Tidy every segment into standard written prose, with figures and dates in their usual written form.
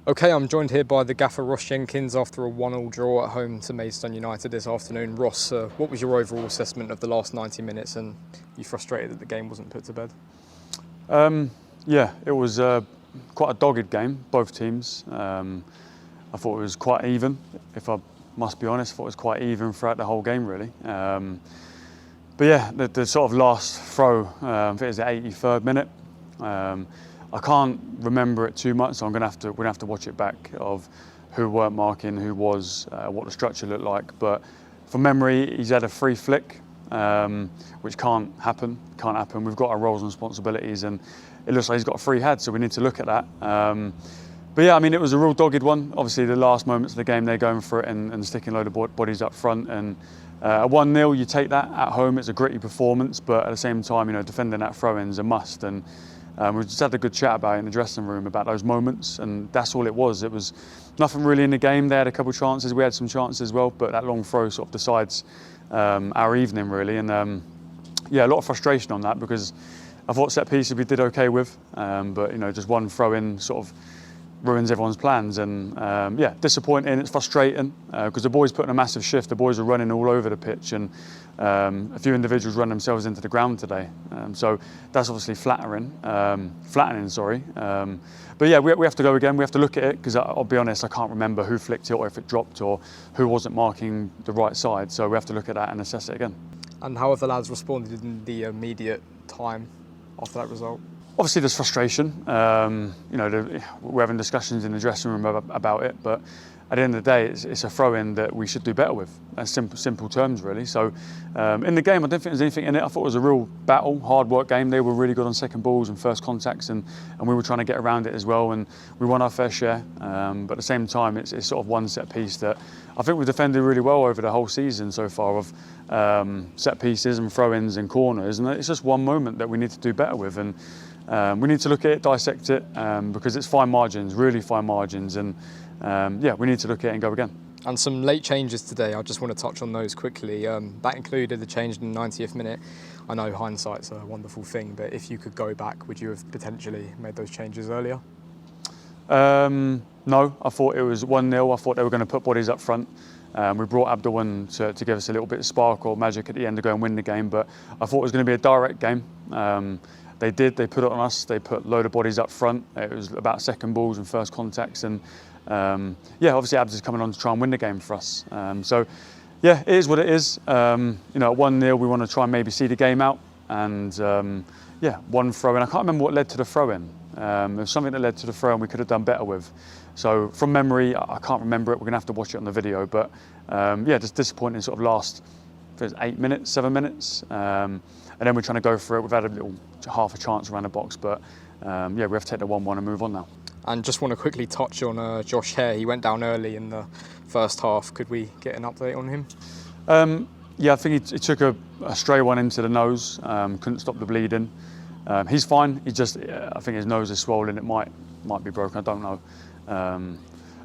Okay, I'm joined here by the gaffer Ross Jenkins after a 1-1 draw at home to Maidstone United this afternoon. Ross, what was your overall assessment of the last 90 minutes, and you frustrated that the game wasn't put to bed? Yeah, it was quite a dogged game, both teams. I thought it was quite even, if I must be honest. I thought it was quite even throughout the whole game, really. But yeah, the sort of last throw, I think it was the 83rd minute. I can't remember it too much, so we're gonna have to watch it back of who weren't marking, who was, what the structure looked like. But from memory, he's had a free flick, which can't happen. We've got our roles and responsibilities, and it looks like he's got a free head, so we need to look at that. But yeah, I mean, it was a real dogged one. Obviously, the last moments of the game, they're going for it and sticking a load of bodies up front. And a 1-0, you take that at home. It's a gritty performance, but at the same time, you know, defending that throw-in is a must. And we just had a good chat about it in the dressing room about those moments, and that's all it was. It was nothing really in the game. They had a couple of chances. We had some chances as well, but that long throw sort of decides our evening, really. And yeah, a lot of frustration on that, because I thought set pieces we did okay with, but you know, just one throw-in sort of ruins everyone's plans. And yeah, disappointing. It's frustrating because the boys put in a massive shift. The boys are running all over the pitch, and a few individuals run themselves into the ground today. So that's obviously flattening. But yeah, we have to go again. We have to look at it, because I'll be honest, I can't remember who flicked it or if it dropped or who wasn't marking the right side. So we have to look at that and assess it again. And how have the lads responded in the immediate time after that result? Obviously, there's frustration. You know, we're having discussions in the dressing room about it, but at the end of the day, it's a throw-in that we should do better with. That's simple terms, really. So in the game, I don't think there's anything in it. I thought it was a real battle, hard work game. They were really good on second balls and first contacts, and we were trying to get around it as well, and we won our fair share. But at the same time, it's sort of one set piece that I think we've defended really well over the whole season so far, of set pieces and throw-ins and corners, and it's just one moment that we need to do better with. And we need to look at it, dissect it, because it's fine margins, really fine margins, and yeah, we need to look at it and go again. And some late changes today. I just want to touch on those quickly. That included the change in the 90th minute. I know hindsight's a wonderful thing, but if you could go back, would you have potentially made those changes earlier? No, I thought it was 1-0. I thought they were going to put bodies up front. We brought Abdul in to give us a little bit of spark or magic at the end to go and win the game, but I thought it was going to be a direct game. They put it on us. They put a load of bodies up front. It was about second balls and first contacts, and yeah, obviously Abd's is coming on to try and win the game for us. So yeah, it is what it is. You know, at 1-0, we want to try and maybe see the game out, and yeah, one throw-in. I can't remember what led to the throw-in. There was something that led to the throw-in we could have done better with. So from memory, I can't remember it. We're going to have to watch it on the video, but yeah, just disappointing sort of last 8 minutes, 7 minutes. And then we're trying to go for it. We've had a little half a chance around the box, but yeah, we have to take the 1-1 and move on now. And just want to quickly touch on Josh Hare. He went down early in the first half. Could we get an update on him? Yeah, I think he took a stray one into the nose. Couldn't stop the bleeding. He's fine. He just, I think his nose is swollen. It might be broken. I don't know.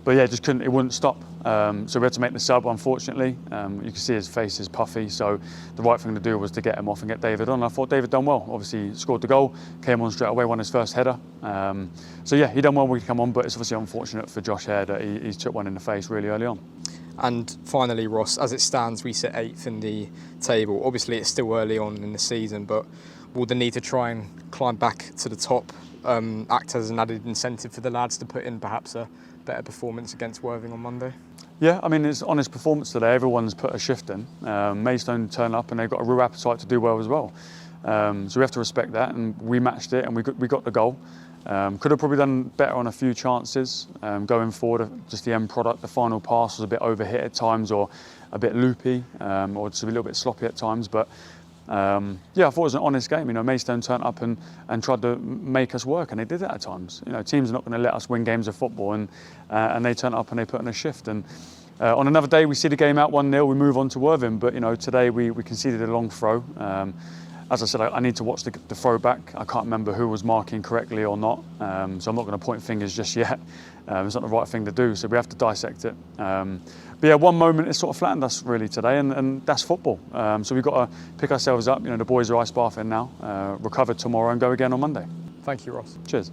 But yeah, just couldn't. It wouldn't stop. So we had to make the sub, unfortunately. You can see his face is puffy. So the right thing to do was to get him off and get David on. I thought David done well. Obviously, scored the goal, came on straight away, won his first header. So yeah, he done well when he come on. But it's obviously unfortunate for Josh Hare that he took one in the face really early on. And finally, Ross, as it stands, we sit 8th in the table. Obviously, it's still early on in the season, but will the need to try and climb back to the top act as an added incentive for the lads to put in perhaps a better performance against Worthing on Monday? Yeah, I mean, it's an honest performance today. Everyone's put a shift in. Maidstone turned up and they've got a real appetite to do well as well. So we have to respect that, and we matched it and we got the goal. Could have probably done better on a few chances going forward. Just the end product, the final pass was a bit overhit at times, or a bit loopy, or just a little bit sloppy at times. But yeah, I thought it was an honest game. You know, Maidstone turned up and tried to make us work, and they did that at times. You know, teams are not going to let us win games of football, and they turned up and they put in a shift. And on another day, we see the game out 1-0, we move on to Worthing. But you know, today we conceded a long throw. As I said, I need to watch the throw back. I can't remember who was marking correctly or not, so I'm not going to point fingers just yet. It's not the right thing to do, so we have to dissect it. But yeah, one moment it sort of flattened us really today, and that's football. So we've got to pick ourselves up. You know, the boys are ice bathing now, recover tomorrow and go again on Monday. Thank you, Ross. Cheers.